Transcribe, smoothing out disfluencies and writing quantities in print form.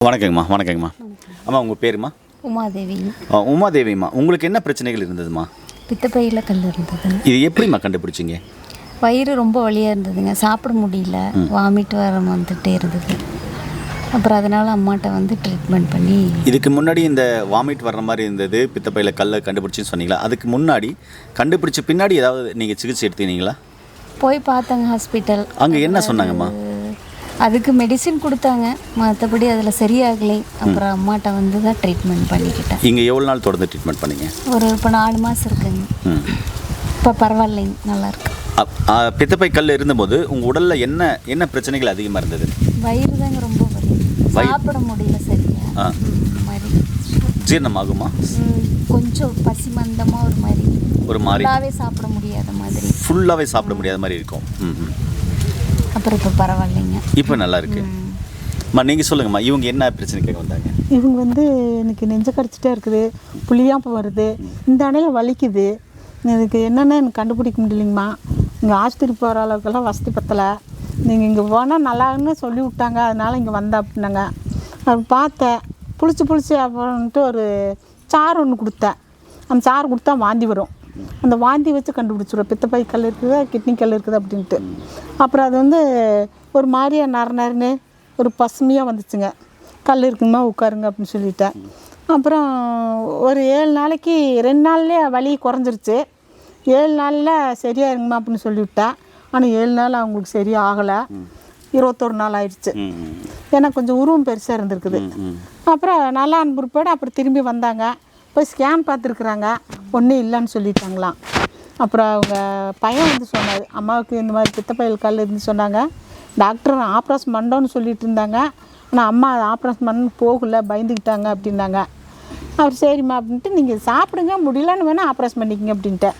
வணக்கங்கம்மா வணக்கங்கம்மா. அம்மா உங்கள் பேருமா? உமாதேவி. உமாதேவிம்மா, உங்களுக்கு என்ன பிரச்சனைகள் இருந்ததுமா? பித்தப்பையில் கல் இருந்தது. இது எப்படிம்மா கண்டுபிடிச்சிங்க? வயிறு ரொம்ப வலியாக இருந்ததுங்க, சாப்பிட முடியல, வாமிட் வர வந்துகிட்டே இருந்தது. அப்புறம் அதனால் அம்மாட்ட வந்து ட்ரீட்மெண்ட் பண்ணி. இதுக்கு முன்னாடி இந்த வாமிட் வர்ற மாதிரி இருந்தது, பித்தப்பையில் கல்லை கண்டுபிடிச்சின்னு சொன்னீங்களா? அதுக்கு முன்னாடி கண்டுபிடிச்ச பின்னாடி ஏதாவது நீங்கள் சிகிச்சை எடுத்துனீங்களா? போய் பார்த்தேங்க ஹாஸ்பிட்டல். அங்கே என்ன சொன்னாங்கம்மா? அதுக்கு மெடிசின் கொடுத்தாங்க, மற்றபடி அதில் சரியாகலை. அப்புறம் அம்மாட்ட வந்து தான் ட்ரீட்மெண்ட் பண்ணிக்கிட்டேன். இங்கே எவ்வளோ நாள் தொடர்ந்து ட்ரீட்மெண்ட் பண்ணீங்க? இப்போ 4 மாதம் இருக்குங்க. இப்போ பரவாயில்லைங்க, நல்லாயிருக்கு. பித்தப்பை கல் இருந்தபோது உங்கள் உடலில் என்ன பிரச்சனைகள் அதிகமாக இருந்தது? வயிறு தாங்க ரொம்ப வலி, சாப்பிட முடியல சரியா. மாதிரி ஜீரணம் ஆகுமா? கொஞ்சம் பசி மந்தமாக ஒரு மாதிரி ஃபுல்லாகவே சாப்பிட முடியாத மாதிரி. ஃபுல்லாகவே சாப்பிட முடியாத மாதிரி இருக்கும். அப்புறம் இப்போ பரவாயில்லைங்க, இப்போ நல்லா இருக்கு. அம்மா நீங்கள் சொல்லுங்கம்மா, இவங்க என்ன பிரச்சனைக்காக வந்தாங்க? இவங்க வந்து எனக்கு நெஞ்சு கடிச்சிட்டே இருக்குது, புளியாம்பு வருது, இந்த அணையில் வலிக்குது. இதுக்கு என்னென்னு எனக்கு கண்டுபிடிக்க முடியலைங்கம்மா. இங்கே ஆஸ்பத்திரி போகிற அளவுக்கெல்லாம் வசதி பத்தலை. நீங்கள் இங்கே போனால் நல்லான்னு சொல்லி விட்டாங்க, அதனால் இங்கே வந்தேன் அப்படின்னாங்க. அது பார்த்தேன், புளிச்சு அப்படின்ட்டு ஒரு சாறு ஒன்று கொடுத்தேன். அந்த சாறு கொடுத்தா வாந்தி வரும். அந்த வாந்தி வச்சு கண்டுபிடிச்சிடுவோம் பித்தப்பை கல் இருக்குது, கிட்னி கல் இருக்குது அப்படின்ட்டு. அப்புறம் அது வந்து ஒரு மாதிரியா நரன்னு ஒரு பசுமையாக வந்துச்சுங்க. கல் இருக்குங்கம்மா உட்காருங்க அப்படின்னு சொல்லிட்டேன். அப்புறம் ஒரு 7 நாளைக்கு 2 நாள்லேயே வலி குறைஞ்சிருச்சு. 7 நாளில் சரியாயிருங்கம்மா அப்படின்னு சொல்லிவிட்டேன். ஆனால் 7 நாள் அவங்களுக்கு சரியாக ஆகலை. 21 நாள் ஆயிடுச்சு. ஏன்னா கொஞ்சம் உருவம் பெருசாக இருந்திருக்குது. அப்புறம் நல்லா பிற்பாடு அப்புறம் திரும்பி வந்தாங்க, போய் ஸ்கேன் பார்த்துருக்குறாங்க, ஒன்றும் இல்லைன்னு சொல்லிட்டாங்களாம். அப்புறம் அவங்க பையன் வந்து சொன்னார், அம்மாவுக்கு இந்த மாதிரி பித்தப்பையில் கல் இருந்து சொன்னாங்க. டாக்டர் ஆப்ரேஷன் பண்ணோன்னு சொல்லிட்டு இருந்தாங்க, ஆனால் அம்மா ஆப்ரேஷன் பண்ண போகல, பயந்துக்கிட்டாங்க அப்படின்னாங்க. அவர் சரிம்மா அப்படின்ட்டு, நீங்கள் சாப்பிடுங்க, முடியலன்னு வேணால் ஆப்ரேஷன் பண்ணிக்கங்க அப்படின்ட்டு.